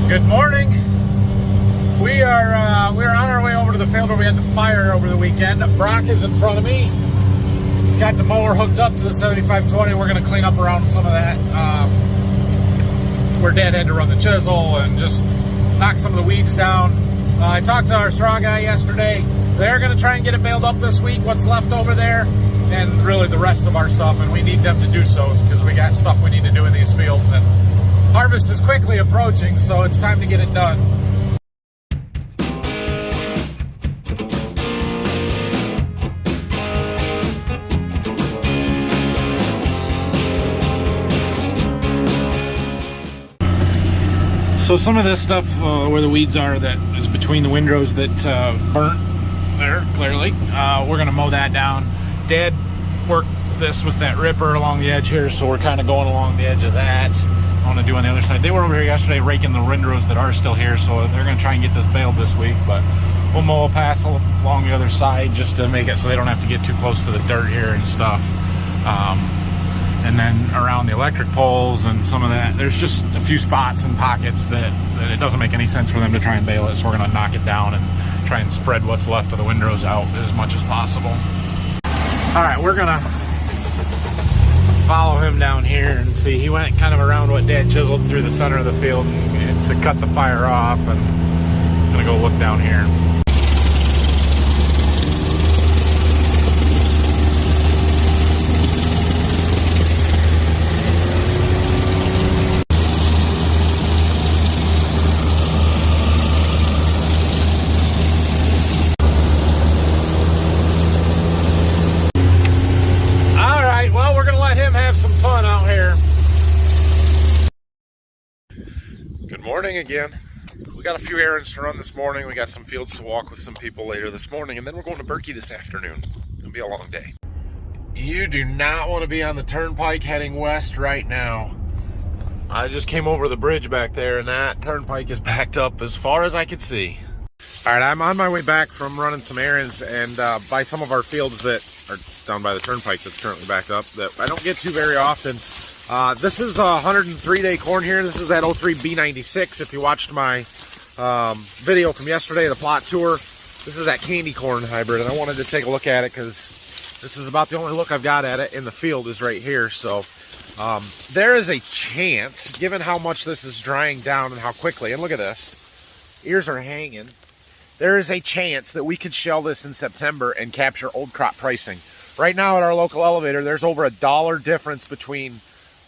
Good morning. We're on our way over to the field where we had the fire over the weekend. Brock is in front of me. He's got the mower hooked up to the 7520. We're going to clean up around some of that. Where Dad had to run the chisel and just knock some of the weeds down. I talked to our straw guy yesterday. They're going to try and get it baled up this week, what's left over there, and really the rest of our stuff, and we need them to do so because we got stuff we need to do in these fields, and harvest is quickly approaching, so it's time to get it done. So some of this stuff where the weeds are that is between the windrows that burnt there, clearly, we're going to mow that down. Dad worked this with that ripper along the edge here, so we're kind of going along the edge of that. I want to do on the other side. They were over here yesterday raking the windrows that are still here, so they're going to try and get this baled this week, but we'll mow a pass along the other side just to make it so they don't have to get too close to the dirt here and stuff. And then around the electric poles and some of that, there's just a few spots and pockets that it doesn't make any sense for them to try and bale it, so we're going to knock it down and try and spread what's left of the windrows out as much as possible. All right, we're going to follow him down here and see. He went kind of around what Dad chiseled through the center of the field to cut the fire off, and I'm going to go look down here. Good morning again. We got a few errands to run this morning. We got some fields to walk with some people later this morning, and then we're going to Berkey this afternoon. It'll be a long day. You do not want to be on the turnpike heading west right now. I just came over the bridge back there, and that turnpike is backed up as far as I could see. All right, I'm on my way back from running some errands, and by some of our fields that are down by the turnpike that's currently backed up that I don't get to very often. This is a 103-day corn here. This is that 03 B96. If you watched my video from yesterday, the plot tour, this is that candy corn hybrid, and I wanted to take a look at it because this is about the only look I've got at it in the field is right here. So there is a chance, given how much this is drying down and how quickly, and look at this, ears are hanging, there is a chance that we could shell this in September and capture old crop pricing. Right now at our local elevator, there's over $1 difference between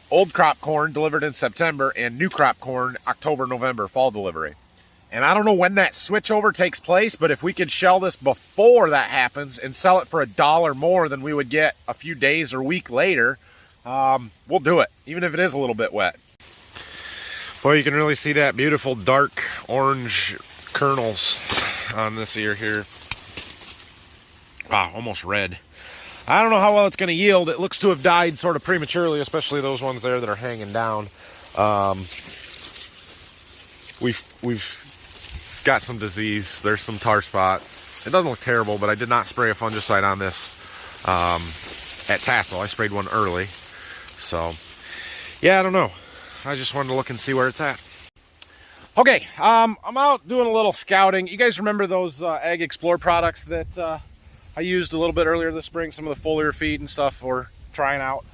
old crop corn delivered in September and new crop corn October, November, fall delivery. And I don't know when that switchover takes place, but if we could shell this before that happens and sell it for $1 more than we would get a few days or week later, we'll do it, even if it is a little bit wet. Well, you can really see that beautiful dark orange kernels on this ear here. Wow, almost red. I don't know how well it's going to yield. It looks to have died sort of prematurely, especially those ones there that are hanging down. We've got some disease. There's some tar spot. It doesn't look terrible, but I did not spray a fungicide on this at tassel. I sprayed one early. So, yeah, I don't know. I just wanted to look and see where it's at. Okay, I'm out doing a little scouting. You guys remember those Ag Explore products that I used a little bit earlier this spring, some of the foliar feed and stuff we're trying out.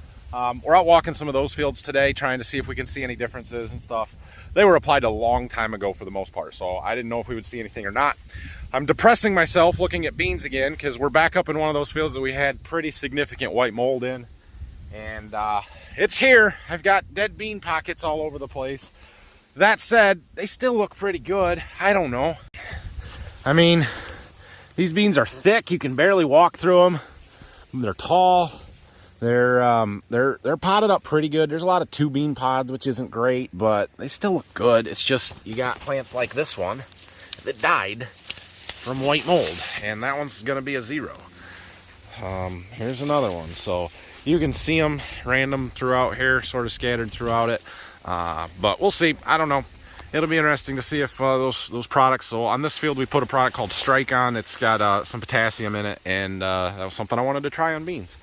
We're out walking some of those fields today, trying to see if we can see any differences and stuff. They were applied a long time ago for the most part, so I didn't know if we would see anything or not. I'm depressing myself looking at beans again because we're back up in one of those fields that we had pretty significant white mold in. And it's here. I've got dead bean pockets all over the place. That said, they still look pretty good. I don't know. I mean, these beans are thick. You can barely walk through them. They're tall. They're potted up pretty good. There's a lot of 2 bean pods, which isn't great, but they still look good. It's just you got plants like this one that died from white mold, and that one's going to be a 0. Here's another one. So you can see them random throughout here, sort of scattered throughout it. But we'll see. I don't know. It'll be interesting to see if those products. So on this field, we put a product called Strike on. It's got some potassium in it, and that was something I wanted to try on beans.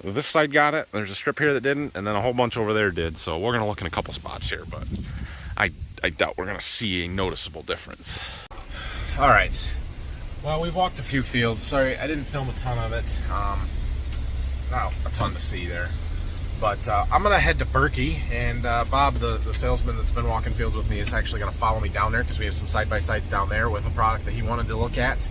This side got it. There's a strip here that didn't, and then a whole bunch over there did. So we're gonna look in a couple spots here, but I I doubt we're gonna see a noticeable difference. All right. Well, we've walked a few fields. Sorry, I didn't film a ton of it. Not a ton to see there. But I'm going to head to Berkey, and Bob, the salesman that's been walking fields with me, is actually going to follow me down there because we have some side-by-sides down there with a product that he wanted to look at.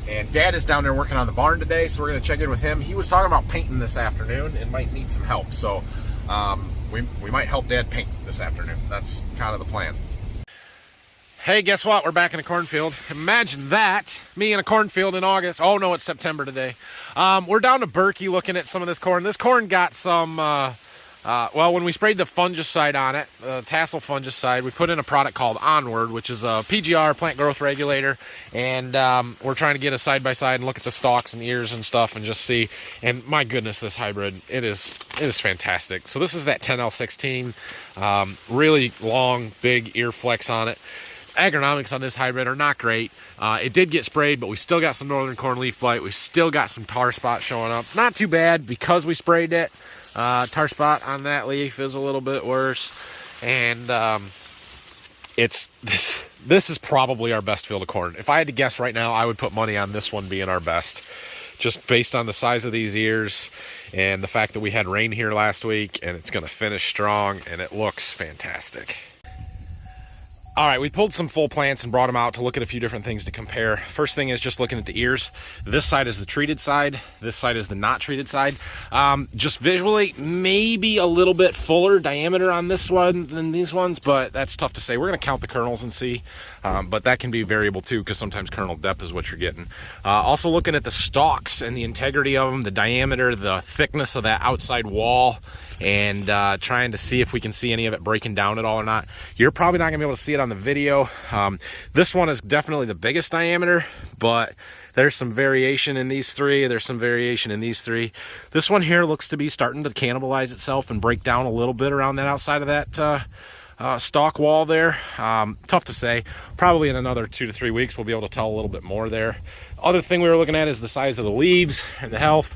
And Dad is down there working on the barn today, so we're going to check in with him. He was talking about painting this afternoon and might need some help. So we might help Dad paint this afternoon. That's kind of the plan. Hey, guess what? We're back in a cornfield. Imagine that. Me in a cornfield in August. Oh, no, it's September today. We're down to Berkey looking at some of this corn. This corn got some, well, when we sprayed the fungicide on it, the tassel fungicide, we put in a product called Onward, which is a PGR, plant growth regulator. And we're trying to get a side-by-side and look at the stalks and ears and stuff and just see. And my goodness, this hybrid, it is fantastic. So this is that 10L16, really long, big ear flex on it. Agronomics on this hybrid are not great. It did get sprayed, but we still got some northern corn leaf blight. We've still got some tar spot showing up. Not too bad because we sprayed it. Tar spot on that leaf is a little bit worse. And this is probably our best field of corn. If I had to guess right now, I would put money on this one being our best. Just based on the size of these ears and the fact that we had rain here last week, and it's going to finish strong, and it looks fantastic. All right, we pulled some full plants and brought them out to look at a few different things to compare. First thing is just looking at the ears. This side is the treated side. This side is the not treated side. Just visually, maybe a little bit fuller diameter on this one than these ones, but that's tough to say. We're going to count the kernels and see, but that can be variable too because sometimes kernel depth is what you're getting. Also looking at the stalks and the integrity of them, the diameter, the thickness of that outside wall, and trying to see if we can see any of it breaking down at all or not. You're probably not gonna be able to see it on the video. This one is definitely the biggest diameter, but there's some variation in these three. There's some variation in these three. This one here looks to be starting to cannibalize itself and break down a little bit around that outside of that stalk wall there. Tough to say. Probably in another 2 to 3 weeks we'll be able to tell a little bit more there. Other thing we were looking at is the size of the leaves and the health.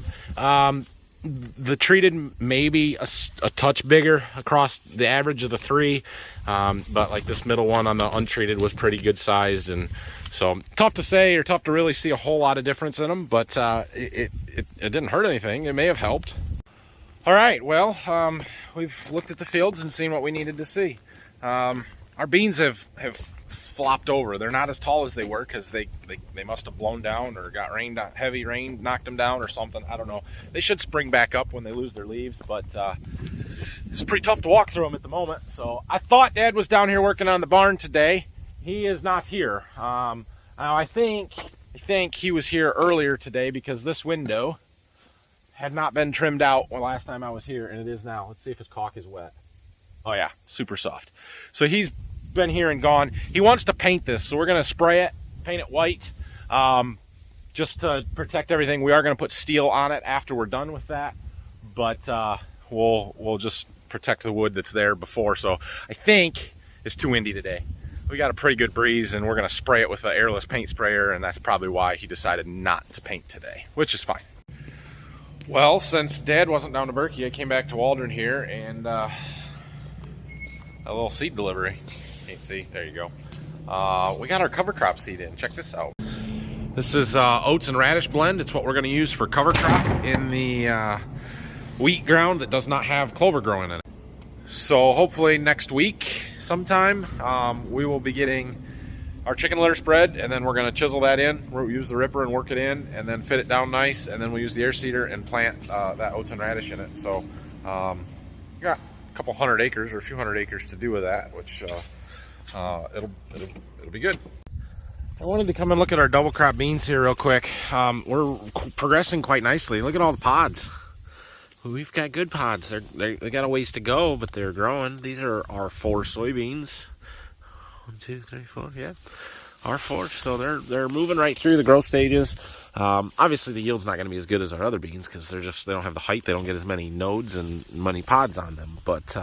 The treated maybe a touch bigger across the average of the three, but like this middle one on the untreated was pretty good sized, and so tough to say or tough to really see a whole lot of difference in them, but it didn't hurt anything. It may have helped. All right, well, we've looked at the fields and seen what we needed to see. Our beans have flopped over. They're not as tall as they were because they must have blown down or got heavy rain knocked them down or something. I don't know. They should spring back up when they lose their leaves, but it's pretty tough to walk through them at the moment. So I thought Dad was down here working on the barn today. He is not here. Now I think he was here earlier today because this window had not been trimmed out when last time I was here, and it is now. Let's see if his caulk is wet. Oh yeah, super soft. So he's been here and gone. He wants to paint this, so we're going to spray it, paint it white, just to protect everything. We are going to put steel on it after we're done with that, but we'll just protect the wood that's there before. So I think it's too windy today. We got a pretty good breeze, and we're going to spray it with an airless paint sprayer, and that's probably why he decided not to paint today, which is fine. Well, since Dad wasn't down to Berkey, I came back to Waldron here, and a little seed delivery. Can't see. There you go. We got our cover crop seed in. Check this out. This is oats and radish blend. It's what we're going to use for cover crop in the wheat ground that does not have clover growing in it. So hopefully next week sometime we will be getting our chicken litter spread, and then we're going to chisel that in. We'll use the ripper and work it in, and then fit it down nice, and then we'll use the air seeder and plant that oats and radish in it. So we got a couple hundred acres or a few hundred acres to do with that, which it'll be good. I wanted to come and look at our double crop beans here real quick. We're progressing quite nicely. Look at all the pods. We've got good pods. They got a ways to go, but they're growing. These are our 4 soybeans. 1, 2, 3, 4. Yeah, our 4. So they're moving right through the growth stages. Obviously, the yield's not going to be as good as our other beans because they don't have the height. They don't get as many nodes and many pods on them. But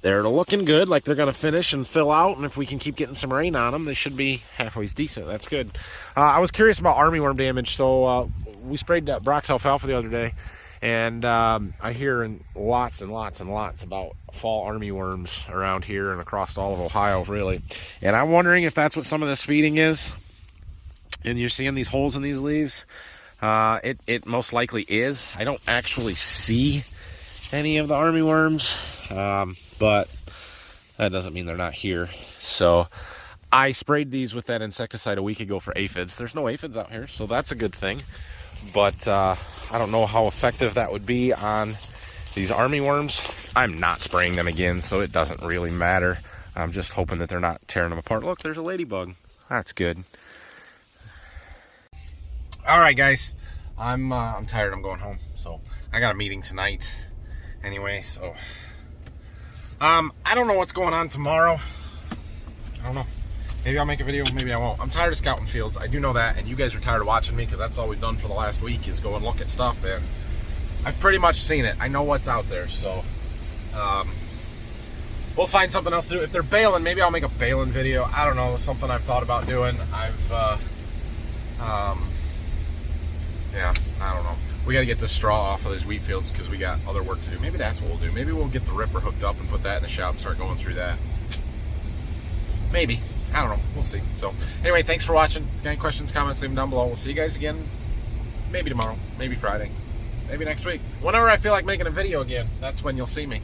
they're looking good, like they're going to finish and fill out, and if we can keep getting some rain on them, they should be halfway decent. That's good. I was curious about armyworm damage, so we sprayed Brock's alfalfa the other day, And I hear lots and lots and lots about fall armyworms around here and across all of Ohio, really. And I'm wondering if that's what some of this feeding is. And you're seeing these holes in these leaves. It most likely is. I don't actually see any of the armyworms, but that doesn't mean they're not here. So I sprayed these with that insecticide a week ago for aphids. There's no aphids out here, so that's a good thing. But I don't know how effective that would be on these armyworms. I'm not spraying them again, so it doesn't really matter. I'm just hoping that they're not tearing them apart. Look, there's a ladybug. That's good. All right, guys, I'm tired. I'm going home. So I got a meeting tonight anyway. So I don't know what's going on tomorrow. I don't know. Maybe I'll make a video, maybe I won't. I'm tired of scouting fields. I do know that, and you guys are tired of watching me because that's all we've done for the last week is go and look at stuff, and I've pretty much seen it. I know what's out there, so we'll find something else to do. If they're baling, maybe I'll make a baling video. I don't know, something I've thought about doing. Yeah, I don't know. We got to get the straw off of these wheat fields because we got other work to do. Maybe that's what we'll do. Maybe we'll get the ripper hooked up and put that in the shop and start going through that. Maybe. I don't know. We'll see. So, anyway, thanks for watching. If you got any questions, comments, leave them down below. We'll see you guys again maybe tomorrow, maybe Friday, maybe next week. Whenever I feel like making a video again, that's when you'll see me.